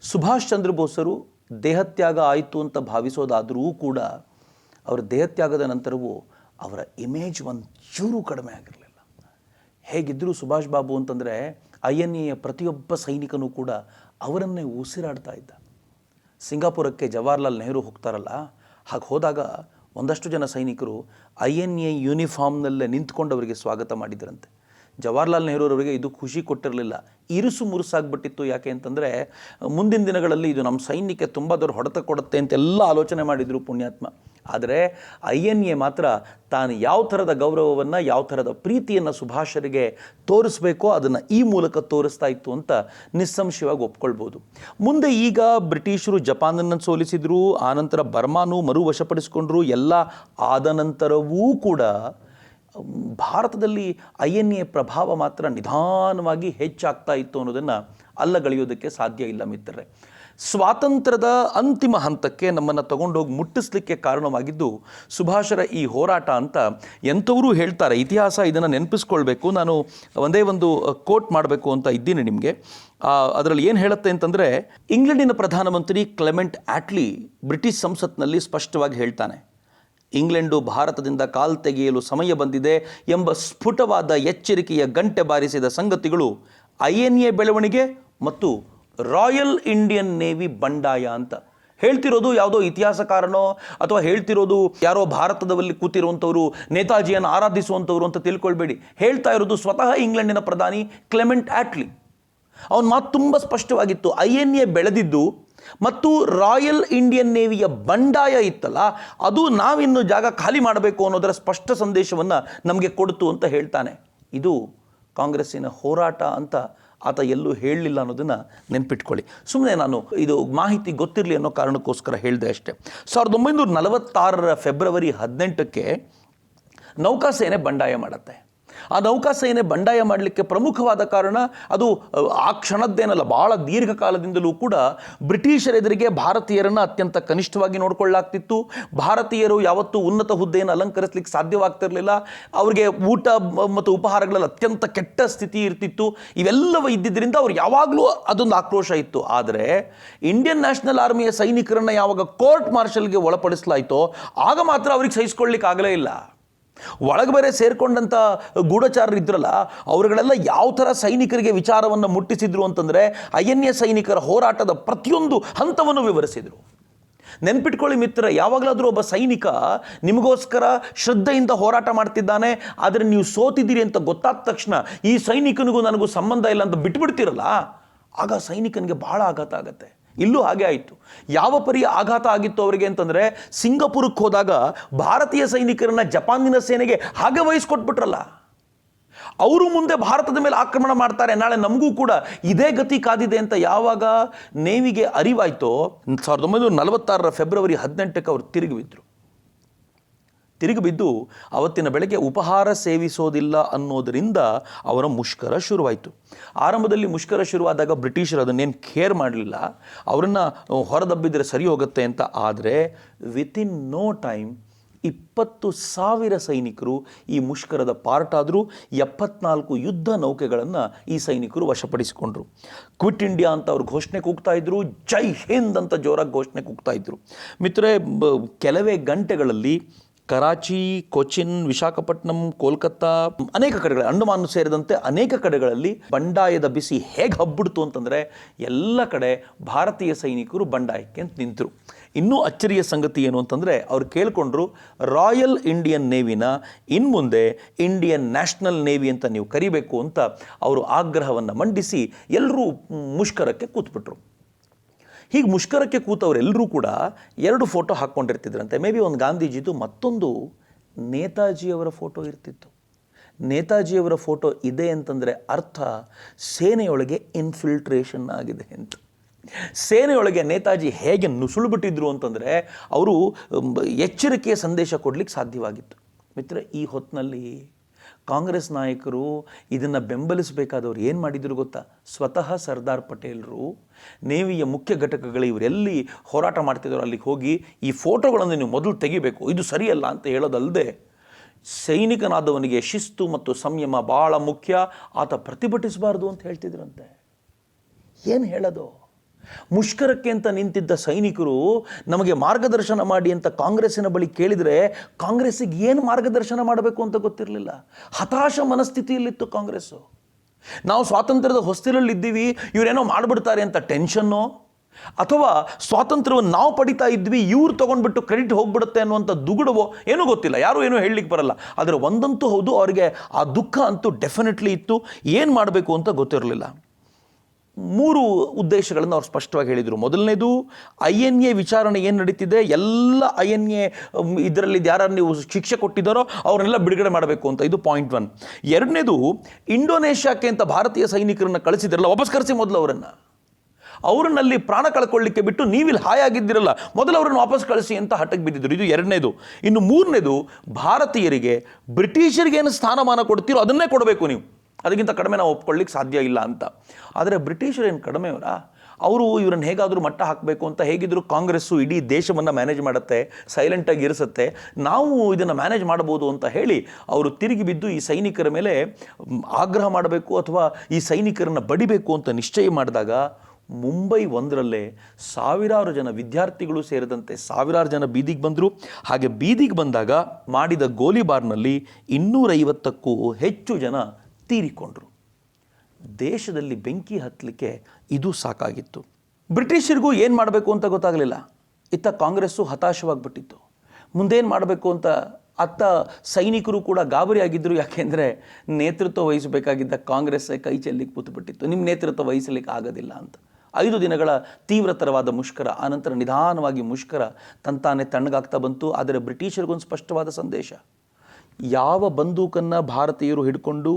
ಸುಭಾಷ್ ಚಂದ್ರ ಬೋಸರು ದೇಹತ್ಯಾಗ ಆಯಿತು ಅಂತ ಭಾವಿಸೋದಾದರೂ ಕೂಡ ಅವರ ದೇಹತ್ಯಾಗದ ನಂತರವೂ ಅವರ ಇಮೇಜ್ ಒಂಚೂರು ಕಡಿಮೆ ಆಗಿರಲಿಲ್ಲ. ಹೇಗಿದ್ದರೂ ಸುಭಾಷ್ ಬಾಬು ಅಂತಂದರೆ INA ಪ್ರತಿಯೊಬ್ಬ ಸೈನಿಕನೂ ಕೂಡ ಅವರನ್ನೇ ಉಸಿರಾಡ್ತಾ ಇದ್ದ. ಸಿಂಗಾಪುರಕ್ಕೆ ಜವಾಹರ್ಲಾಲ್ ನೆಹರು ಹೋಗ್ತಾರಲ್ಲ, ಹಾಗೆ ಹೋದಾಗ ಒಂದಷ್ಟು ಜನ ಸೈನಿಕರು INA ಯೂನಿಫಾರ್ಮ್ನಲ್ಲೇ ನಿಂತ್ಕೊಂಡು ಅವರಿಗೆ ಸ್ವಾಗತ ಮಾಡಿದ್ರಂತೆ. ಜವಾಹರ್ಲಾಲ್ ನೆಹರೂರವರಿಗೆ ಇದು ಖುಷಿ ಕೊಟ್ಟಿರಲಿಲ್ಲ, ಇರುಸು ಮುರುಸಾಗ್ಬಿಟ್ಟಿತ್ತು. ಯಾಕೆ ಅಂತಂದರೆ ಮುಂದಿನ ದಿನಗಳಲ್ಲಿ ಇದು ನಮ್ಮ ಸೈನ್ಯಕ್ಕೆ ತುಂಬ ದೊಡ್ಡ ಹೊಡೆತ ಕೊಡುತ್ತೆ ಅಂತೆಲ್ಲ ಆಲೋಚನೆ ಮಾಡಿದರು ಪುಣ್ಯಾತ್ಮ. ಆದರೆ INA ಮಾತ್ರ ತಾನು ಯಾವ ಥರದ ಗೌರವವನ್ನು, ಯಾವ ಥರದ ಪ್ರೀತಿಯನ್ನು ಸುಭಾಷರಿಗೆ ತೋರಿಸ್ಬೇಕೋ ಅದನ್ನು ಈ ಮೂಲಕ ತೋರಿಸ್ತಾ ಇತ್ತು ಅಂತ ನಿಸ್ಸಂಶಯವಾಗಿ ಒಪ್ಕೊಳ್ಬೋದು. ಮುಂದೆ ಈಗ ಬ್ರಿಟಿಷರು ಜಪಾನನ್ನು ಸೋಲಿಸಿದರು, ಆನಂತರ ಬರ್ಮಾನು ಮರು ವಶಪಡಿಸಿಕೊಂಡ್ರು. ಎಲ್ಲ ಆದ ನಂತರವೂ ಕೂಡ ಭಾರತದಲ್ಲಿ INA ಪ್ರಭಾವ ಮಾತ್ರ ನಿಧಾನವಾಗಿ ಹೆಚ್ಚಾಗ್ತಾ ಇತ್ತು ಅನ್ನೋದನ್ನು ಅಲ್ಲಗಳೆಯೋದಕ್ಕೆ ಸಾಧ್ಯ ಇಲ್ಲ ಮಿತ್ರರೇ. ಸ್ವಾತಂತ್ರ್ಯದ ಅಂತಿಮ ಹಂತಕ್ಕೆ ನಮ್ಮನ್ನು ತಗೊಂಡೋಗಿ ಮುಟ್ಟಿಸ್ಲಿಕ್ಕೆ ಕಾರಣವಾಗಿದ್ದು ಸುಭಾಷರ ಈ ಹೋರಾಟ ಅಂತ ಎಂಥವರು ಹೇಳ್ತಾರೆ. ಇತಿಹಾಸ ಇದನ್ನು ನೆನಪಿಸ್ಕೊಳ್ಬೇಕು. ನಾನು ಒಂದೇ ಒಂದು ಕೋಟ್ ಮಾಡಬೇಕು ಅಂತ ಇದ್ದೀನಿ ನಿಮಗೆ. ಅದರಲ್ಲಿ ಏನು ಹೇಳುತ್ತೆ ಅಂತಂದರೆ, ಇಂಗ್ಲೆಂಡಿನ ಪ್ರಧಾನಮಂತ್ರಿ ಕ್ಲೆಮೆಂಟ್ ಆಟ್ಲಿ ಬ್ರಿಟಿಷ್ ಸಂಸತ್ನಲ್ಲಿ ಸ್ಪಷ್ಟವಾಗಿ ಹೇಳ್ತಾನೆ, ಇಂಗ್ಲೆಂಡು ಭಾರತದಿಂದ ಕಾಲ್ ತೆಗೆಯಲು ಸಮಯ ಬಂದಿದೆ ಎಂಬ ಸ್ಫುಟವಾದ ಎಚ್ಚರಿಕೆಯ ಗಂಟೆ ಬಾರಿಸಿದ ಸಂಗತಿಗಳು INA ಬೆಳವಣಿಗೆ ಮತ್ತು ರಾಯಲ್ ಇಂಡಿಯನ್ ನೇವಿ ಬಂಡಾಯ ಅಂತ ಹೇಳ್ತಿರೋದು ಯಾವುದೋ ಇತಿಹಾಸಕಾರನೋ ಅಥವಾ ಹೇಳ್ತಿರೋದು ಯಾರೋ ಭಾರತದಲ್ಲಿ ಕೂತಿರುವಂಥವ್ರು ನೇತಾಜಿಯನ್ನು ಆರಾಧಿಸುವಂಥವ್ರು ಅಂತ ತಿಳ್ಕೊಳ್ಬೇಡಿ. ಹೇಳ್ತಾ ಇರೋದು ಸ್ವತಃ ಇಂಗ್ಲೆಂಡಿನ ಪ್ರಧಾನಿ ಕ್ಲೆಮೆಂಟ್ ಆಟ್ಲಿ. ಅವನ ಮಾತು ತುಂಬ ಸ್ಪಷ್ಟವಾಗಿತ್ತು. INA ಬೆಳೆದಿದ್ದು ಮತ್ತು ರಾಯಲ್ ಇಂಡಿಯನ್ ನೇವಿಯ ಬಂಡಾಯ ಇತ್ತಲ್ಲ, ಅದು ನಾವಿನ್ನು ಜಾಗ ಖಾಲಿ ಮಾಡಬೇಕು ಅನ್ನೋದರ ಸ್ಪಷ್ಟ ಸಂದೇಶವನ್ನು ನಮಗೆ ಕೊಡ್ತು ಅಂತ ಹೇಳ್ತಾನೆ. ಇದು ಕಾಂಗ್ರೆಸ್ಸಿನ ಹೋರಾಟ ಅಂತ ಆತ ಎಲ್ಲೂ ಹೇಳಲಿಲ್ಲ ಅನ್ನೋದನ್ನು ನೆನ್ಪಿಟ್ಕೊಳ್ಳಿ. ಸುಮ್ಮನೆ ನಾನು ಇದು ಮಾಹಿತಿ ಗೊತ್ತಿರಲಿ ಅನ್ನೋ ಕಾರಣಕ್ಕೋಸ್ಕರ ಹೇಳಿದೆ ಅಷ್ಟೇ. 1946 ಫೆಬ್ರವರಿ 18ಕ್ಕೆ ನೌಕಾಸೇನೆ ಬಂಡಾಯ ಮಾಡುತ್ತೆ. ಆ ನೌಕಾಸೇನೆ ಬಂಡಾಯ ಮಾಡಲಿಕ್ಕೆ ಪ್ರಮುಖವಾದ ಕಾರಣ ಅದು ಆ ಕ್ಷಣದ್ದೇನಲ್ಲ, ಭಾಳ ದೀರ್ಘಕಾಲದಿಂದಲೂ ಕೂಡ ಬ್ರಿಟಿಷರ ಎದುರಿಗೆ ಭಾರತೀಯರನ್ನು ಅತ್ಯಂತ ಕನಿಷ್ಠವಾಗಿ ನೋಡ್ಕೊಳ್ಳಾಗ್ತಿತ್ತು. ಭಾರತೀಯರು ಯಾವತ್ತೂ ಉನ್ನತ ಹುದ್ದೆಯನ್ನು ಅಲಂಕರಿಸಲಿಕ್ಕೆ ಸಾಧ್ಯವಾಗ್ತಿರಲಿಲ್ಲ. ಅವರಿಗೆ ಊಟ ಮತ್ತು ಉಪಹಾರಗಳಲ್ಲಿ ಅತ್ಯಂತ ಕೆಟ್ಟ ಸ್ಥಿತಿ ಇರ್ತಿತ್ತು. ಇವೆಲ್ಲವೂ ಇದ್ದಿದ್ದರಿಂದ ಅವ್ರು ಯಾವಾಗಲೂ ಅದೊಂದು ಆಕ್ರೋಶ ಇತ್ತು. ಆದರೆ ಇಂಡಿಯನ್ ನ್ಯಾಷನಲ್ ಆರ್ಮಿಯ ಸೈನಿಕರನ್ನು ಯಾವಾಗ ಕೋರ್ಟ್ ಮಾರ್ಷಲ್ಗೆ ಒಳಪಡಿಸಲಾಯಿತೋ ಆಗ ಮಾತ್ರ ಅವ್ರಿಗೆ ಸಹಿಸ್ಕೊಳ್ಳಿಕ್ಕೆ ಆಗಲೇ ಇಲ್ಲ. ಒಳಗೆ ಬೇರೆ ಸೇರ್ಕೊಂಡಂಥ ಗೂಢಚಾರರು ಇದ್ರಲ್ಲ, ಅವರುಗಳೆಲ್ಲ ಯಾವ ಥರ ಸೈನಿಕರಿಗೆ ವಿಚಾರವನ್ನು ಮುಟ್ಟಿಸಿದ್ರು ಅಂತಂದರೆ INA ಸೈನಿಕರ ಹೋರಾಟದ ಪ್ರತಿಯೊಂದು ಹಂತವನ್ನು ವಿವರಿಸಿದರು. ನೆನ್ಪಿಟ್ಕೊಳ್ಳಿ ಮಿತ್ರ, ಯಾವಾಗಲಾದರೂ ಒಬ್ಬ ಸೈನಿಕ ನಿಮಗೋಸ್ಕರ ಶ್ರದ್ಧೆಯಿಂದ ಹೋರಾಟ ಮಾಡ್ತಿದ್ದಾನೆ, ಆದರೆ ನೀವು ಸೋತಿದ್ದೀರಿ ಅಂತ ಗೊತ್ತಾದ ತಕ್ಷಣ ಈ ಸೈನಿಕನಿಗೂ ನನಗೂ ಸಂಬಂಧ ಇಲ್ಲ ಅಂತ ಬಿಟ್ಬಿಡ್ತಿರಲ್ಲ, ಆಗ ಸೈನಿಕನಿಗೆ ಬಹಳ ಆಘಾತ ಆಗುತ್ತೆ. ಇಲ್ಲೂ ಹಾಗೆ ಆಯಿತು. ಯಾವ ಪರಿಯ ಆಘಾತ ಆಗಿತ್ತು ಅವರಿಗೆ ಅಂತಂದರೆ, ಸಿಂಗಾಪುರಕ್ಕೆ ಹೋದಾಗ ಭಾರತೀಯ ಸೈನಿಕರನ್ನು ಜಪಾನಿನ ಸೇನೆಗೆ ಹಾಗೆ ವಹಿಸ್ಕೊಟ್ಬಿಟ್ರಲ್ಲ, ಅವರು ಮುಂದೆ ಭಾರತದ ಮೇಲೆ ಆಕ್ರಮಣ ಮಾಡ್ತಾರೆ, ನಾಳೆ ನಮಗೂ ಕೂಡ ಇದೇ ಗತಿ ಕಾದಿದೆ ಅಂತ ಯಾವಾಗ ನೇವಿಗೆ ಅರಿವಾಯಿತೋ 1946 ಫೆಬ್ರವರಿ 18ಕ್ಕೆ ಅವರು ತಿರುಗಿ ಬಿದ್ದು ಅವತ್ತಿನ ಬೆಳಗ್ಗೆ ಉಪಹಾರ ಸೇವಿಸೋದಿಲ್ಲ ಅನ್ನೋದರಿಂದ ಅವರ ಮುಷ್ಕರ ಶುರುವಾಯಿತು. ಆರಂಭದಲ್ಲಿ ಮುಷ್ಕರ ಶುರುವಾದಾಗ ಬ್ರಿಟಿಷರು ಅದನ್ನೇನು ಕೇರ್ ಮಾಡಲಿಲ್ಲ, ಅವರನ್ನು ಹೊರದಬ್ಬಿದರೆ ಸರಿ ಹೋಗುತ್ತೆ ಅಂತ. ಆದರೆ ವಿತಿನ್ ನೋ ಟೈಮ್ 20,000 ಸೈನಿಕರು ಈ ಮುಷ್ಕರದ ಪಾರ್ಟ್ ಆದರೂ. 74 ಯುದ್ಧ ನೌಕೆಗಳನ್ನು ಈ ಸೈನಿಕರು ವಶಪಡಿಸಿಕೊಂಡ್ರು. ಕ್ವಿಟ್ ಇಂಡಿಯಾ ಅಂತ ಅವ್ರು ಘೋಷಣೆ ಕೂಗ್ತಾ ಇದ್ರು, ಜೈ ಹಿಂದ್ ಅಂತ ಜೋರಾಗಿ ಘೋಷಣೆ ಕೂಗ್ತಾ ಇದ್ರು. ಮಿತ್ರರೇ, ಕೆಲವೇ ಗಂಟೆಗಳಲ್ಲಿ ಕರಾಚಿ, ಕೊಚಿನ್, ವಿಶಾಖಪಟ್ಟಣಂ, ಕೋಲ್ಕತ್ತಾ, ಅನೇಕ ಕಡೆಗಳಲ್ಲಿ, ಅಂಡಮಾನ್ ಸೇರಿದಂತೆ ಅನೇಕ ಕಡೆಗಳಲ್ಲಿ ಬಂಡಾಯದ ಬಿಸಿ ಹೇಗೆ ಹಬ್ಬಿಡ್ತು ಅಂತಂದರೆ ಎಲ್ಲ ಕಡೆ ಭಾರತೀಯ ಸೈನಿಕರು ಬಂಡಾಯಕ್ಕೆ ಅಂತ ನಿಂತರು. ಇನ್ನೂ ಅಚ್ಚರಿಯ ಸಂಗತಿ ಏನು ಅಂತಂದರೆ, ಅವ್ರು ಕೇಳಿಕೊಂಡ್ರು, ರಾಯಲ್ ಇಂಡಿಯನ್ ನೇವಿನ ಇನ್ಮುಂದೆ ಇಂಡಿಯನ್ ನ್ಯಾಷನಲ್ ನೇವಿ ಅಂತ ನೀವು ಕರಿಬೇಕು ಅಂತ ಅವರು ಆಗ್ರಹವನ್ನು ಮಂಡಿಸಿ ಎಲ್ಲರೂ ಮುಷ್ಕರಕ್ಕೆ ಕೂತ್ಬಿಟ್ರು. ಹೀಗೆ ಮುಷ್ಕರಕ್ಕೆ ಕೂತವರೆಲ್ಲರೂ ಕೂಡ 2 ಫೋಟೋ ಹಾಕ್ಕೊಂಡಿರ್ತಿದ್ರಂತೆ. ಮೇ ಬಿ ಒಂದು ಗಾಂಧೀಜಿದು, ಮತ್ತೊಂದು ನೇತಾಜಿಯವರ ಫೋಟೋ ಇರ್ತಿತ್ತು. ನೇತಾಜಿಯವರ ಫೋಟೋ ಇದೆ ಅಂತಂದರೆ ಅರ್ಥ ಸೇನೆಯೊಳಗೆ ಇನ್ಫಿಲ್ಟ್ರೇಷನ್ ಆಗಿದೆ ಅಂತ. ಸೇನೆಯೊಳಗೆ ನೇತಾಜಿ ಹೇಗೆ ನುಸುಳುಬಿಟ್ಟಿದ್ರು ಅಂತಂದರೆ ಅವರು ಎಚ್ಚರಿಕೆಯ ಸಂದೇಶ ಕೊಡಲಿಕ್ಕೆ ಸಾಧ್ಯವಾಗಿತ್ತು. ಮಿತ್ರ, ಈ ಹೊತ್ತಿನಲ್ಲಿ ಕಾಂಗ್ರೆಸ್ ನಾಯಕರು ಇದನ್ನು ಬೆಂಬಲಿಸಬೇಕಾದವರು ಏನು ಮಾಡಿದ್ರು ಗೊತ್ತಾ? ಸ್ವತಃ ಸರ್ದಾರ್ ಪಟೇಲರು ನೇವಿಯ ಮುಖ್ಯ ಘಟಕಗಳು ಇವರೆಲ್ಲಿ ಹೋರಾಟ ಮಾಡ್ತಿದ್ರು ಅಲ್ಲಿಗೆ ಹೋಗಿ ಈ ಫೋಟೋಗಳನ್ನು ನೀವು ಮೊದಲು ತೆಗಿಬೇಕು, ಇದು ಸರಿಯಲ್ಲ ಅಂತ ಹೇಳೋದಲ್ಲದೆ, ಸೈನಿಕನಾದವನಿಗೆ ಶಿಸ್ತು ಮತ್ತು ಸಂಯಮ ಭಾಳ ಮುಖ್ಯ, ಆತ ಪ್ರತಿಭಟಿಸಬಾರ್ದು ಅಂತ ಹೇಳ್ತಿದ್ರಂತೆ. ಏನು ಹೇಳೋದು? ಮುಷ್ಕರಕ್ಕೆ ಅಂತ ನಿಂತಿದ್ದ ಸೈನಿಕರು ನಮಗೆ ಮಾರ್ಗದರ್ಶನ ಮಾಡಿ ಅಂತ ಕಾಂಗ್ರೆಸ್ಸಿನ ಬಳಿ ಕೇಳಿದರೆ ಕಾಂಗ್ರೆಸ್ಸಿಗೆ ಏನು ಮಾರ್ಗದರ್ಶನ ಮಾಡಬೇಕು ಅಂತ ಗೊತ್ತಿರಲಿಲ್ಲ. ಹತಾಶ ಮನಸ್ಥಿತಿಯಲ್ಲಿತ್ತು ಕಾಂಗ್ರೆಸ್ಸು. ನಾವು ಸ್ವಾತಂತ್ರ್ಯದ ಹೊಸ್ತಿಲಲ್ಲಿದ್ದೀವಿ, ಇವರೇನೋ ಮಾಡಿಬಿಡ್ತಾರೆ ಅಂತ ಟೆನ್ಷನ್ನು, ಅಥವಾ ಸ್ವಾತಂತ್ರ್ಯವನ್ನು ನಾವು ಪಡಿತಾ ಇದ್ವಿ ಇವ್ರು ತೊಗೊಂಡ್ಬಿಟ್ಟು ಕ್ರೆಡಿಟ್ ಹೋಗ್ಬಿಡುತ್ತೆ ಅನ್ನುವಂಥ ದುಗುಡವೋ ಏನೂ ಗೊತ್ತಿಲ್ಲ, ಯಾರೂ ಏನೂ ಹೇಳಲಿಕ್ಕೆ ಬರಲ್ಲ. ಆದರೆ ಒಂದಂತೂ ಹೌದು, ಅವರಿಗೆ ಆ ದುಃಖ ಅಂತೂ ಡೆಫಿನೆಟ್ಲಿ ಇತ್ತು. ಏನು ಮಾಡಬೇಕು ಅಂತ ಗೊತ್ತಿರಲಿಲ್ಲ. 3 ಉದ್ದೇಶಗಳನ್ನು ಅವ್ರು ಸ್ಪಷ್ಟವಾಗಿ ಹೇಳಿದರು. ಮೊದಲನೇದು, INA ವಿಚಾರಣೆ ಏನು ನಡೀತಿದೆ, ಎಲ್ಲ INA ಇದರಲ್ಲಿ ಯಾರು ನೀವು ಶಿಕ್ಷೆ ಕೊಟ್ಟಿದ್ದಾರೋ ಅವ್ರನ್ನೆಲ್ಲ ಬಿಡುಗಡೆ ಮಾಡಬೇಕು ಅಂತ, ಇದು ಪಾಯಿಂಟ್ 1. ಎರಡನೇದು, ಇಂಡೋನೇಷ್ಯಾಕ್ಕೆ ಅಂತ ಭಾರತೀಯ ಸೈನಿಕರನ್ನು ಕಳಿಸಿದ್ರಲ್ಲ, ವಾಪಸ್ ಕರೆಸಿ ಮೊದಲು ಅವರನ್ನಲ್ಲಿ ಪ್ರಾಣ ಕಳ್ಕೊಳ್ಳಿಕ್ಕೆ ಬಿಟ್ಟು ನೀವಿಲ್ಲಿ ಹಾಯಾಗಿದ್ದಿರಲ್ಲ, ಮೊದಲು ಅವರನ್ನು ವಾಪಸ್ ಕಳಿಸಿ ಅಂತ ಹಠಕ್ಕೆ ಬಿದ್ದಿದ್ರು. ಇದು ಎರಡನೇದು. ಇನ್ನು ಮೂರನೇದು, ಭಾರತೀಯರಿಗೆ ಬ್ರಿಟಿಷರಿಗೆ ಏನು ಸ್ಥಾನಮಾನ ಕೊಡ್ತೀರೋ ಅದನ್ನೇ ಕೊಡಬೇಕು ನೀವು, ಅದಕ್ಕಿಂತ ಕಡಿಮೆ ನಾವು ಒಪ್ಕೊಳ್ಳಿಕ್ಕೆ ಸಾಧ್ಯ ಇಲ್ಲ ಅಂತ. ಆದರೆ ಬ್ರಿಟಿಷರೇನು ಕಡಿಮೆಯವರಾ? ಅವರು ಇವರನ್ನು ಹೇಗಾದರೂ ಮಟ್ಟ ಹಾಕಬೇಕು ಅಂತ ಹೇಗಿದ್ರು ಕಾಂಗ್ರೆಸ್ಸು ಇಡೀ ದೇಶವನ್ನು ಮ್ಯಾನೇಜ್ ಮಾಡುತ್ತೆ, ಸೈಲೆಂಟಾಗಿ ಇರಿಸುತ್ತೆ, ನಾವು ಇದನ್ನು ಮ್ಯಾನೇಜ್ ಮಾಡ್ಬೋದು ಅಂತ ಹೇಳಿ ಅವರು ತಿರುಗಿ ಬಿದ್ದು ಈ ಸೈನಿಕರ ಮೇಲೆ ಆಗ್ರಹ ಮಾಡಬೇಕು ಅಥವಾ ಈ ಸೈನಿಕರನ್ನು ಬಡಿಬೇಕು ಅಂತ ನಿಶ್ಚಯ ಮಾಡಿದಾಗ ಮುಂಬೈ 1ರಲ್ಲೇ ಸಾವಿರಾರು ಜನ ವಿದ್ಯಾರ್ಥಿಗಳು ಸೇರಿದಂತೆ ಸಾವಿರಾರು ಜನ ಬೀದಿಗೆ ಬಂದರು. ಹಾಗೆ ಬೀದಿಗೆ ಬಂದಾಗ ಮಾಡಿದ ಗೋಲಿಬಾರ್ನಲ್ಲಿ 250ಕ್ಕೂ ಹೆಚ್ಚು ಜನ ತೀರಿಕೊಂಡರು. ದೇಶದಲ್ಲಿ ಬೆಂಕಿ ಹತ್ತಲಿಕ್ಕೆ ಇದು ಸಾಕಾಗಿತ್ತು. ಬ್ರಿಟಿಷರಿಗೂ ಏನು ಮಾಡಬೇಕು ಅಂತ ಗೊತ್ತಾಗಲಿಲ್ಲ. ಇತ್ತ ಕಾಂಗ್ರೆಸ್ಸು ಹತಾಶವಾಗಿಬಿಟ್ಟಿತ್ತು. ಮುಂದೇನು ಮಾಡಬೇಕು ಅಂತ ಅತ್ತ ಸೈನಿಕರು ಕೂಡ ಗಾಬರಿಯಾಗಿದ್ದರು. ಯಾಕೆಂದರೆ ನೇತೃತ್ವ ವಹಿಸಬೇಕಾಗಿದ್ದ ಕಾಂಗ್ರೆಸ್ಸೇ ಕೈ ಚೆಲ್ಲಿಗೆ ಕೂತುಬಿಟ್ಟಿತ್ತು, ನಿಮ್ಮ ನೇತೃತ್ವ ವಹಿಸಲಿಕ್ಕೆ ಆಗೋದಿಲ್ಲ ಅಂತ. 5 ದಿನಗಳ ತೀವ್ರತರವಾದ ಮುಷ್ಕರ, ಆನಂತರ ನಿಧಾನವಾಗಿ ಮುಷ್ಕರ ತಂತಾನೆ ತಣ್ಣಗಾಗ್ತಾ ಬಂತು. ಆದರೆ ಬ್ರಿಟಿಷರಿಗೊಂದು ಸ್ಪಷ್ಟವಾದ ಸಂದೇಶ, ಯಾವ ಬಂದೂಕನ್ನು ಭಾರತೀಯರು ಹಿಡ್ಕೊಂಡು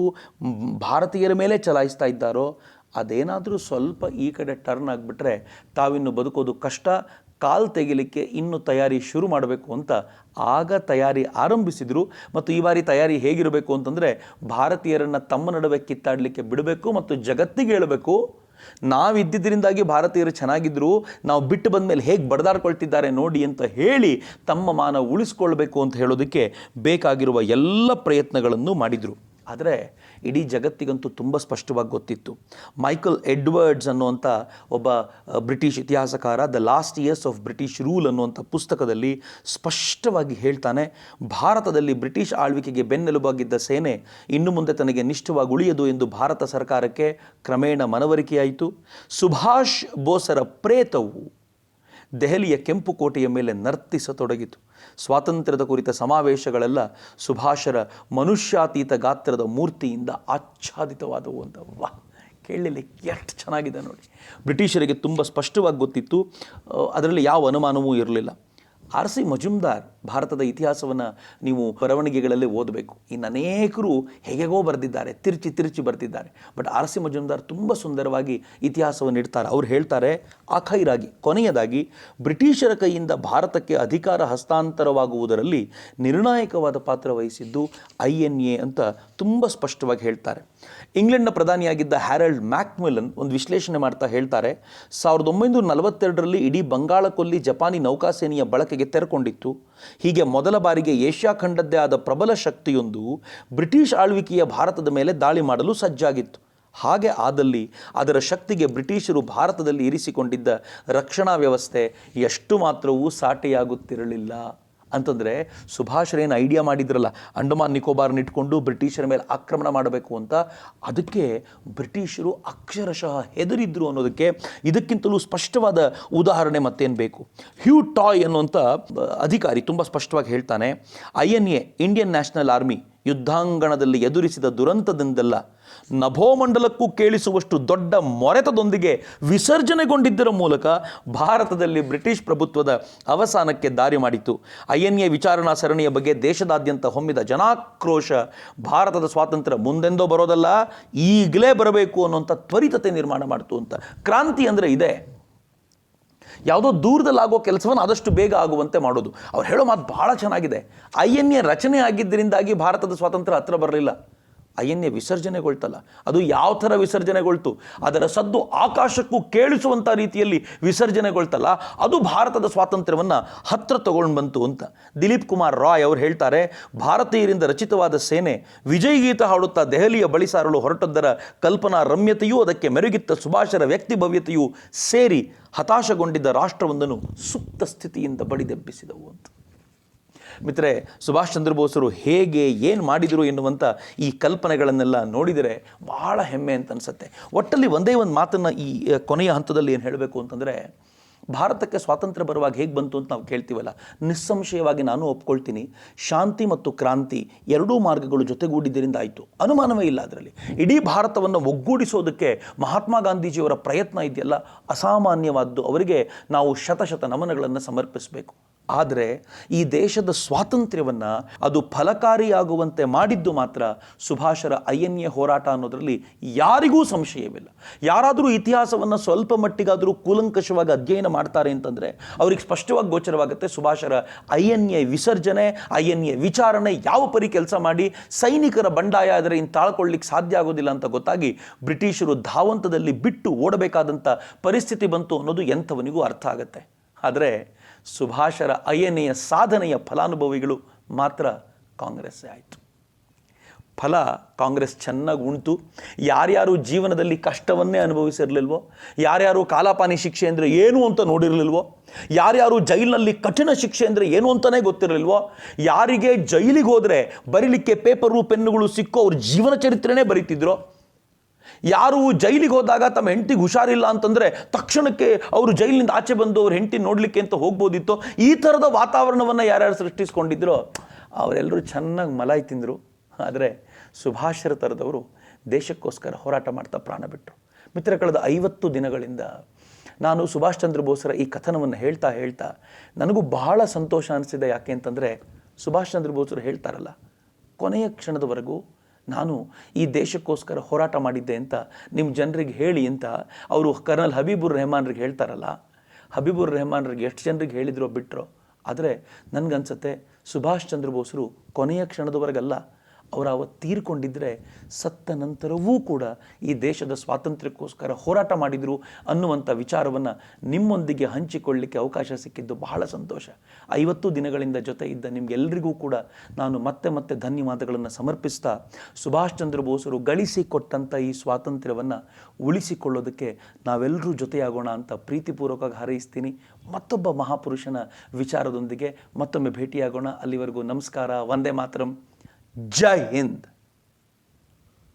ಭಾರತೀಯರ ಮೇಲೆ ಚಲಾಯಿಸ್ತಾ ಇದ್ದಾರೋ ಅದೇನಾದರೂ ಸ್ವಲ್ಪ ಈ ಕಡೆ ಟರ್ನ್ ಆಗಿಬಿಟ್ರೆ ತಾವಿನ್ನು ಬದುಕೋದು ಕಷ್ಟ, ಕಾಲು ತೆಗಿಲಿಕ್ಕೆ ಇನ್ನು ತಯಾರಿ ಶುರು ಮಾಡಬೇಕು ಅಂತ ಆಗ ತಯಾರಿ ಆರಂಭಿಸಿದರು. ಮತ್ತು ಈ ಬಾರಿ ತಯಾರಿ ಹೇಗಿರಬೇಕು ಅಂತಂದರೆ, ಭಾರತೀಯರನ್ನು ತಮ್ಮ ನಡುವೆ ಕಿತ್ತಾಡಲಿಕ್ಕೆ ಬಿಡಬೇಕು ಮತ್ತು ಜಗತ್ತಿಗೆ ಹೇಳಬೇಕು, ನಾವಿದ್ದಿದ್ದರಿಂದಾಗಿ ಭಾರತೀಯರು ಚೆನ್ನಾಗಿದ್ದರು, ನಾವು ಬಿಟ್ಟು ಬಂದ ಮೇಲೆ ಹೇಗೆ ಬಡದಾಡ್ಕೊಳ್ತಿದ್ದಾರೆ ನೋಡಿ ಅಂತ ಹೇಳಿ ತಮ್ಮ ಮಾನ ಉಳಿಸ್ಕೊಳ್ಬೇಕು ಅಂತ ಹೇಳೋದಕ್ಕೆ ಬೇಕಾಗಿರುವ ಎಲ್ಲ ಪ್ರಯತ್ನಗಳನ್ನು ಮಾಡಿದರು. ಆದರೆ ಇಡೀ ಜಗತ್ತಿಗಂತೂ ತುಂಬ ಸ್ಪಷ್ಟವಾಗಿ ಗೊತ್ತಿತ್ತು. ಮೈಕಲ್ ಎಡ್ವರ್ಡ್ಸ್ ಅನ್ನುವಂಥ ಒಬ್ಬ ಬ್ರಿಟಿಷ್ ಇತಿಹಾಸಕಾರ the last years of British rule ಅನ್ನುವಂಥ ಪುಸ್ತಕದಲ್ಲಿ ಸ್ಪಷ್ಟವಾಗಿ ಹೇಳ್ತಾನೆ, ಭಾರತದಲ್ಲಿ ಬ್ರಿಟಿಷ್ ಆಳ್ವಿಕೆಗೆ ಬೆನ್ನೆಲುಬಾಗಿದ್ದ ಸೇನೆ ಇನ್ನು ಮುಂದೆ ತನಗೆ ನಿಷ್ಠವಾಗಿ ಉಳಿಯದು ಎಂದು ಭಾರತ ಸರ್ಕಾರಕ್ಕೆ ಕ್ರಮೇಣ ಮನವರಿಕೆಯಾಯಿತು. ಸುಭಾಷ್ ಬೋಸರ ಪ್ರೇತವು ದೆಹಲಿಯ ಕೆಂಪು ಕೋಟೆಯ ಮೇಲೆ ನರ್ತಿಸತೊಡಗಿತು. ಸ್ವಾತಂತ್ರ್ಯದ ಕುರಿತ ಸಮಾವೇಶಗಳೆಲ್ಲ ಸುಭಾಷರ ಮನುಷ್ಯಾತೀತ ಗಾತ್ರದ ಮೂರ್ತಿಯಿಂದ ಆಚ್ಛಾದಿತವಾದವು ಅಂತ. ವಾಹ್, ಕೇಳಲಿಕ್ಕೆ ಎಷ್ಟು ಚೆನ್ನಾಗಿದೆ ನೋಡಿ. ಬ್ರಿಟಿಷರಿಗೆ ತುಂಬ ಸ್ಪಷ್ಟವಾಗಿ ಗೊತ್ತಿತ್ತು, ಅದರಲ್ಲಿ ಯಾವ ಅನುಮಾನವೂ ಇರಲಿಲ್ಲ. R.C. ಮಜುಮ್ದಾರ್ ಭಾರತದ ಇತಿಹಾಸವನ್ನು ನೀವು ಬರವಣಿಗೆಗಳಲ್ಲಿ ಓದಬೇಕು. ಇನ್ನು ಅನೇಕರು ಹೇಗೆಗೋ ಬರೆದಿದ್ದಾರೆ, ತಿರುಚಿ ಬರೆದಿದ್ದಾರೆ. But R.C. ಮಜುಮ್ದಾರ್ ತುಂಬ ಸುಂದರವಾಗಿ ಇತಿಹಾಸವನ್ನು ಇಡ್ತಾರೆ. ಅವ್ರು ಹೇಳ್ತಾರೆ, ಆಖೈರಾಗಿ ಕೊನೆಯದಾಗಿ ಬ್ರಿಟಿಷರ ಕೈಯಿಂದ ಭಾರತಕ್ಕೆ ಅಧಿಕಾರ ಹಸ್ತಾಂತರವಾಗುವುದರಲ್ಲಿ ನಿರ್ಣಾಯಕವಾದ ಪಾತ್ರ ವಹಿಸಿದ್ದು INA ಅಂತ ತುಂಬ ಸ್ಪಷ್ಟವಾಗಿ ಹೇಳ್ತಾರೆ. ಇಂಗ್ಲೆಂಡ್ನ ಪ್ರಧಾನಿಯಾಗಿದ್ದ ಹ್ಯಾರಲ್ಡ್ ಮ್ಯಾಕ್ಮಿಲನ್ ಒಂದು ವಿಶ್ಲೇಷಣೆ ಮಾಡ್ತಾ ಹೇಳ್ತಾರೆ, 1942ರಲ್ಲಿ ಇಡೀ ಬಂಗಾಳ ಕೊಲ್ಲಿ ಜಪಾನಿ ನೌಕಾಸೇನೆಯ ಬಳಕೆಗೆ ತೆರೆಕೊಂಡಿತ್ತು. ಹೀಗೆ ಮೊದಲ ಬಾರಿಗೆ ಏಷ್ಯಾ ಖಂಡದ್ದೇ ಆದ ಪ್ರಬಲ ಶಕ್ತಿಯೊಂದು ಬ್ರಿಟಿಷ್ ಆಳ್ವಿಕೆಯ ಭಾರತದ ಮೇಲೆ ದಾಳಿ ಮಾಡಲು ಸಜ್ಜಾಗಿತ್ತು. ಹಾಗೆ ಆದಲ್ಲಿ ಅದರ ಶಕ್ತಿಗೆ ಬ್ರಿಟಿಷರು ಭಾರತದಲ್ಲಿ ಇರಿಸಿಕೊಂಡಿದ್ದ ರಕ್ಷಣಾ ವ್ಯವಸ್ಥೆ ಎಷ್ಟು ಮಾತ್ರವೂ ಸಾಟಿಯಾಗುತ್ತಿರಲಿಲ್ಲ. ಅಂತಂದರೆ ಸುಭಾಷರೇನು ಐಡಿಯಾ ಮಾಡಿದ್ರಲ್ಲ, ಅಂಡಮಾನ್ ನಿಕೋಬಾರ್ನ ಇಟ್ಕೊಂಡು ಬ್ರಿಟಿಷರ ಮೇಲೆ ಆಕ್ರಮಣ ಮಾಡಬೇಕು ಅಂತ, ಅದಕ್ಕೆ ಬ್ರಿಟಿಷರು ಅಕ್ಷರಶಃ ಹೆದರಿದ್ರು ಅನ್ನೋದಕ್ಕೆ ಇದಕ್ಕಿಂತಲೂ ಸ್ಪಷ್ಟವಾದ ಉದಾಹರಣೆ ಮತ್ತೇನು ಬೇಕು. ಹ್ಯೂ ಟಾಯ್ ಅನ್ನುವಂಥ ಅಧಿಕಾರಿ ತುಂಬ ಸ್ಪಷ್ಟವಾಗಿ ಹೇಳ್ತಾನೆ, INA ಇಂಡಿಯನ್ ನ್ಯಾಷನಲ್ ಆರ್ಮಿ ಯುದ್ಧಾಂಗಣದಲ್ಲಿ ಎದುರಿಸಿದ ದುರಂತದಿಂದೆಲ್ಲ ನಭೋಮಂಡಲಕ್ಕೂ ಕೇಳಿಸುವಷ್ಟು ದೊಡ್ಡ ಮೊರೆತದೊಂದಿಗೆ ವಿಸರ್ಜನೆಗೊಂಡಿದ್ದರ ಮೂಲಕ ಭಾರತದಲ್ಲಿ ಬ್ರಿಟಿಷ್ ಪ್ರಭುತ್ವದ ಅವಸಾನಕ್ಕೆ ದಾರಿ ಮಾಡಿತು. INA ವಿಚಾರಣಾ ಸರಣಿಯ ಬಗ್ಗೆ ದೇಶದಾದ್ಯಂತ ಹೊಮ್ಮಿದ ಜನಾಕ್ರೋಶ ಭಾರತದ ಸ್ವಾತಂತ್ರ್ಯ ಮುಂದೆಂದೋ ಬರೋದಲ್ಲ, ಈಗಲೇ ಬರಬೇಕು ಅನ್ನುವಂಥ ತ್ವರಿತತೆ ನಿರ್ಮಾಣ ಮಾಡಿತು ಅಂತ. ಕ್ರಾಂತಿ ಅಂದರೆ ಇದೆ, ಯಾವುದೋ ದೂರದಲ್ಲಾಗೋ ಕೆಲಸವನ್ನು ಆದಷ್ಟು ಬೇಗ ಆಗುವಂತೆ ಮಾಡೋದು. ಅವ್ರು ಹೇಳೋ ಮಾತು ಭಾಳ ಚೆನ್ನಾಗಿದೆ. INA ರಚನೆ ಆಗಿದ್ದರಿಂದಾಗಿ ಭಾರತದ ಸ್ವಾತಂತ್ರ್ಯ ಹತ್ರ ಬರಲಿಲ್ಲ. INA ವಿಸರ್ಜನೆಗೊಳ್ತಲ್ಲ, ಅದು ಯಾವ ಥರ ವಿಸರ್ಜನೆಗೊಳ್ತು, ಅದರ ಸದ್ದು ಆಕಾಶಕ್ಕೂ ಕೇಳಿಸುವಂಥ ರೀತಿಯಲ್ಲಿ ವಿಸರ್ಜನೆಗೊಳ್ತಲ್ಲ, ಅದು ಭಾರತದ ಸ್ವಾತಂತ್ರ್ಯವನ್ನು ಹತ್ರ ತಗೊಂಡು ಬಂತು ಅಂತ. ದಿಲೀಪ್ ಕುಮಾರ್ ರಾಯ್ ಅವರು ಹೇಳ್ತಾರೆ, ಭಾರತೀಯರಿಂದ ರಚಿತವಾದ ಸೇನೆ ವಿಜಯಗೀತ ಹಾಡುತ್ತಾ ದೆಹಲಿಯ ಬಳಿ ಸಾರಲು ಹೊರಟದ್ದರ ಕಲ್ಪನಾ ರಮ್ಯತೆಯೂ ಅದಕ್ಕೆ ಮೆರುಗಿತ್ತ ಸುಭಾಷರ ವ್ಯಕ್ತಿ ಭವ್ಯತೆಯೂ ಸೇರಿ ಹತಾಶಗೊಂಡಿದ್ದ ರಾಷ್ಟ್ರವೊಂದನ್ನು ಸುಪ್ತ ಸ್ಥಿತಿಯಿಂದ ಬಡಿದೆಬ್ಬಿಸಿದವು ಅಂತ. ಮಿತ್ರರೆ, ಸುಭಾಷ್ ಚಂದ್ರ ಬೋಸರು ಹೇಗೆ ಏನು ಮಾಡಿದರು ಎನ್ನುವಂಥ ಈ ಕಲ್ಪನೆಗಳನ್ನೆಲ್ಲ ನೋಡಿದರೆ ಬಹಳ ಹೆಮ್ಮೆ ಅಂತ ಅನಿಸುತ್ತೆ. ಒಟ್ಟಲ್ಲಿ ಒಂದೇ ಒಂದು ಮಾತನ್ನು ಈ ಕೊನೆಯ ಹಂತದಲ್ಲಿ ಏನು ಹೇಳಬೇಕು ಅಂತಂದರೆ, ಭಾರತಕ್ಕೆ ಸ್ವಾತಂತ್ರ್ಯ ಬರುವಾಗ ಹೇಗೆ ಬಂತು ಅಂತ ನಾವು ಕೇಳ್ತೀವಲ್ಲ, ನಿಸ್ಸಂಶಯವಾಗಿ ನಾನು ಒಪ್ಕೊಳ್ತೀನಿ, ಶಾಂತಿ ಮತ್ತು ಕ್ರಾಂತಿ ಎರಡೂ ಮಾರ್ಗಗಳು ಜೊತೆಗೂಡಿದ್ದರಿಂದ ಆಯಿತು, ಅನುಮಾನವೇ ಇಲ್ಲ ಅದರಲ್ಲಿ. ಇಡೀ ಭಾರತವನ್ನು ಒಗ್ಗೂಡಿಸೋದಕ್ಕೆ ಮಹಾತ್ಮ ಗಾಂಧೀಜಿಯವರ ಪ್ರಯತ್ನ ಇದೆಯಲ್ಲ, ಅಸಾಮಾನ್ಯವಾದ್ದು. ಅವರಿಗೆ ನಾವು ಶತಶತ ನಮನಗಳನ್ನು ಸಮರ್ಪಿಸಬೇಕು. ಆದರೆ ಈ ದೇಶದ ಸ್ವಾತಂತ್ರ್ಯವನ್ನು ಅದು ಫಲಕಾರಿಯಾಗುವಂತೆ ಮಾಡಿದ್ದು ಮಾತ್ರ ಸುಭಾಷರ ಐಎನ್ಎ ಹೋರಾಟ ಅನ್ನೋದರಲ್ಲಿ ಯಾರಿಗೂ ಸಂಶಯವಿಲ್ಲ. ಯಾರಾದರೂ ಇತಿಹಾಸವನ್ನು ಸ್ವಲ್ಪ ಮಟ್ಟಿಗಾದರೂ ಕೂಲಂಕಷವಾಗಿ ಅಧ್ಯಯನ ಮಾಡ್ತಾರೆ ಅಂತಂದರೆ ಅವ್ರಿಗೆ ಸ್ಪಷ್ಟವಾಗಿ ಗೋಚರವಾಗುತ್ತೆ, ಸುಭಾಷರ ಐಎನ್ಎ ವಿಸರ್ಜನೆ, ಐಎನ್ಎ ವಿಚಾರಣೆ ಯಾವ ಪರಿ ಕೆಲಸ ಮಾಡಿ ಸೈನಿಕರ ಬಂಡಾಯ ಆದರೆ ಇನ್ನು ತಾಳ್ಕೊಳ್ಳಿಕ್ಕೆ ಸಾಧ್ಯ ಆಗೋದಿಲ್ಲ ಅಂತ ಗೊತ್ತಾಗಿ ಬ್ರಿಟಿಷರು ಧಾವಂತದಲ್ಲಿ ಬಿಟ್ಟು ಓಡಬೇಕಾದಂಥ ಪರಿಸ್ಥಿತಿ ಬಂತು ಅನ್ನೋದು ಎಂಥವನಿಗೂ ಅರ್ಥ ಆಗುತ್ತೆ. ಆದರೆ ಸುಭಾಷರ ಐಎನ್ಎಯ ಸಾಧನೆಯ ಫಲಾನುಭವಿಗಳು ಮಾತ್ರ ಕಾಂಗ್ರೆಸ್ಸೇ ಆಯಿತು. ಫಲ ಕಾಂಗ್ರೆಸ್ ಚೆನ್ನಾಗಿ ಉಣ್ತು. ಯಾರ್ಯಾರು ಜೀವನದಲ್ಲಿ ಕಷ್ಟವನ್ನೇ ಅನುಭವಿಸಿರಲಿಲ್ವೋ, ಯಾರ್ಯಾರು ಕಾಲಾಪಾನಿ ಶಿಕ್ಷೆ ಅಂದರೆ ಏನು ಅಂತ ನೋಡಿರಲಿಲ್ವೋ, ಯಾರ್ಯಾರು ಜೈಲಿನಲ್ಲಿ ಕಠಿಣ ಶಿಕ್ಷೆ ಅಂದರೆ ಏನು ಅಂತಲೇ ಗೊತ್ತಿರಲಿಲ್ವೋ, ಯಾರಿಗೆ ಜೈಲಿಗೆ ಹೋದರೆ ಬರೀಲಿಕ್ಕೆ ಪೇಪರು ಪೆನ್ನುಗಳು ಸಿಕ್ಕೋ ಅವ್ರ ಜೀವನ ಚರಿತ್ರೆನೇ ಬರೀತಿದ್ರು, ಯಾರು ಜೈಲಿಗೆ ಹೋದಾಗ ತಮ್ಮ ಹೆಂಡತಿಗೆ ಹುಷಾರಿಲ್ಲ ಅಂತಂದರೆ ತಕ್ಷಣಕ್ಕೆ ಅವರು ಜೈಲಿನಿಂದ ಆಚೆ ಬಂದು ಅವ್ರ ಹೆಂಡತಿ ನೋಡಲಿಕ್ಕೆ ಅಂತ ಹೋಗ್ಬೋದಿತ್ತು, ಈ ಥರದ ವಾತಾವರಣವನ್ನು ಯಾರ್ಯಾರು ಸೃಷ್ಟಿಸ್ಕೊಂಡಿದ್ರೋ ಅವರೆಲ್ಲರೂ ಚೆನ್ನಾಗಿ ಮಲಾಯಿ ತಿಂದರು. ಆದರೆ ಸುಭಾಷರ ಥರದವರು ದೇಶಕ್ಕೋಸ್ಕರ ಹೋರಾಟ ಮಾಡ್ತಾ ಪ್ರಾಣ ಬಿಟ್ಟರು. ಮಿತ್ರ, ಕಳೆದ 50 ದಿನಗಳಿಂದ ನಾನು ಸುಭಾಷ್ ಚಂದ್ರ ಬೋಸರ ಈ ಕಥನವನ್ನು ಹೇಳ್ತಾ ನನಗೂ ಬಹಳ ಸಂತೋಷ ಅನಿಸಿದೆ. ಯಾಕೆ ಅಂತಂದರೆ, ಸುಭಾಷ್ ಚಂದ್ರ ಬೋಸರು ಹೇಳ್ತಾರಲ್ಲ, ಕೊನೆಯ ಕ್ಷಣದವರೆಗೂ ನಾನು ಈ ದೇಶಕ್ಕೋಸ್ಕರ ಹೋರಾಟ ಮಾಡಿದ್ದೆ ಅಂತ ನಿಮ್ಮ ಜನರಿಗೆ ಹೇಳಿ ಅಂತ ಅವರು ಕರ್ನಲ್ ಹಬೀಬುರ್ ರೆಹಮಾನ್ರಿಗೆ ಹೇಳ್ತಾರಲ್ಲ. ಹಬೀಬುರ್ ರೆಹಮಾನ್ರಿಗೆ ಎಷ್ಟು ಜನರಿಗೆ ಹೇಳಿದ್ರೋ ಬಿಟ್ಟರೋ, ಆದರೆ ನನಗನ್ಸುತ್ತೆ ಸುಭಾಷ್ ಚಂದ್ರ ಬೋಸರು ಕೊನೆಯ ಕ್ಷಣದವರೆಗಲ್ಲ, ಅವರು ಅವತ್ತು ತೀರ್ಕೊಂಡಿದ್ದರೆ ಸತ್ತ ನಂತರವೂ ಕೂಡ ಈ ದೇಶದ ಸ್ವಾತಂತ್ರ್ಯಕ್ಕೋಸ್ಕರ ಹೋರಾಟ ಮಾಡಿದರು ಅನ್ನುವಂಥ ವಿಚಾರವನ್ನು ನಿಮ್ಮೊಂದಿಗೆ ಹಂಚಿಕೊಳ್ಳಲಿಕ್ಕೆ ಅವಕಾಶ ಸಿಕ್ಕಿದ್ದು ಬಹಳ ಸಂತೋಷ. 50 ದಿನಗಳಿಂದ ಜೊತೆ ಇದ್ದ ನಿಮಗೆಲ್ಲರಿಗೂ ಕೂಡ ನಾನು ಮತ್ತೆ ಧನ್ಯವಾದಗಳನ್ನು ಸಮರ್ಪಿಸ್ತಾ, ಸುಭಾಷ್ ಚಂದ್ರ ಬೋಸರು ಗಳಿಸಿಕೊಟ್ಟಂಥ ಈ ಸ್ವಾತಂತ್ರ್ಯವನ್ನು ಉಳಿಸಿಕೊಳ್ಳೋದಕ್ಕೆ ನಾವೆಲ್ಲರೂ ಜೊತೆಯಾಗೋಣ ಅಂತ ಪ್ರೀತಿಪೂರ್ವಕವಾಗಿ ಹಾರೈಸ್ತೀನಿ. ಮತ್ತೊಬ್ಬ ಮಹಾಪುರುಷನ ವಿಚಾರದೊಂದಿಗೆ ಮತ್ತೊಮ್ಮೆ ಭೇಟಿಯಾಗೋಣ. ಅಲ್ಲಿವರೆಗೂ ನಮಸ್ಕಾರ. ವಂದೇ ಮಾತರಂ. ಜೈ ಹಿಂದ್.